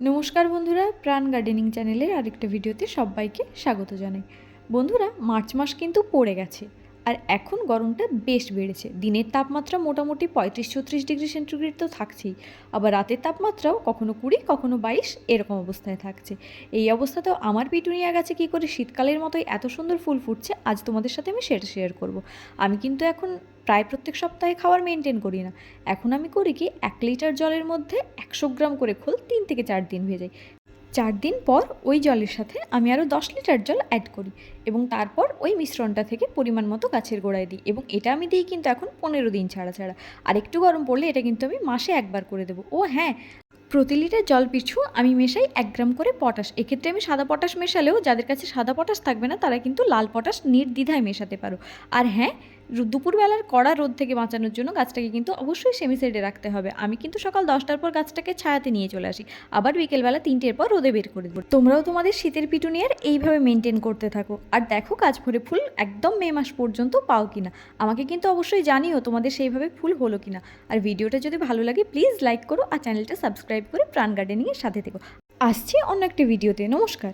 নমস্কার বন্ধুরা, প্রাণ গার্ডেনিং চ্যানেলের আরেকটা ভিডিওতে সবাইকে স্বাগত জানাই। বন্ধুরা, মার্চ মাস কিন্তু পড়ে গেছে আর এখন গরমটা বেশ বেড়েছে। দিনের তাপমাত্রা মোটামুটি 35-36 ডিগ্রি সেন্টিগ্রেড তো থাকছেই, আবার রাতের তাপমাত্রাও কখনো 20 কখনো 22 এরকম অবস্থায় থাকছে। এই অবস্থাতেও আমার পিটুনিয়া গাছে কী করে শীতকালের মতোই এত সুন্দর ফুল ফুটছে আজ তোমাদের সাথে আমি সেটা শেয়ার করব। আমি কিন্তু এখন প্রায় প্রত্যেক সপ্তাহে খাবার মেনটেন করি না। এখন আমি করি কি, 1 লিটার জলের মধ্যে 100 গ্রাম করে খোল 3 থেকে 4 দিন ভেজাই। 4 দিন পর ওই জলের সাথে আমি আরও 10 লিটার জল অ্যাড করি এবং তারপর ওই মিশ্রণটা থেকে পরিমাণ মতো গাছের গোড়ায় দিই। এবং এটা আমি দিই কিন্তু এখন 15 দিন ছাড়া ছাড়া। আর একটু গরম পড়লে এটা কিন্তু আমি মাসে একবার করে দেবো। ও হ্যাঁ, প্রতি লিটার জল পিছু আমি মেশাই 1 গ্রাম করে পটাশ। এক্ষেত্রে আমি সাদা পটাশ মেশালেও যাদের কাছে সাদা পটাশ থাকবে না তারা কিন্তু লাল পটাশ নির্দ্বিধায় মেশাতে পারো। আর হ্যাঁ, দুপুরবেলার কড়া রোদ থেকে বাঁচানোর জন্য গাছটাকে কিন্তু অবশ্যই সেমি সাইডে রাখতে হবে। আমি কিন্তু সকাল 10টার পর গাছটাকে ছায়াতে নিয়ে চলে আসি, আবার বিকেলবেলা 3টের পর রোদে বের করে দেবো। তোমরাও তোমাদের শীতের পিটুনিয়ার এইভাবে মেনটেন করতে থাকো আর দেখো কাজ ভরে ফুল একদম মে মাস পর্যন্ত পাও কিনা। আমাকে কিন্তু অবশ্যই জানিও তোমাদের সেইভাবে ফুল হলো কিনা। আর ভিডিওটা যদি ভালো লাগে প্লিজ লাইক করো আর চ্যানেলটা সাবস্ক্রাইব করে প্রাণ গার্ডেনিংয়ের সাথে থেকো। আসছি অন্য একটা ভিডিওতে। নমস্কার।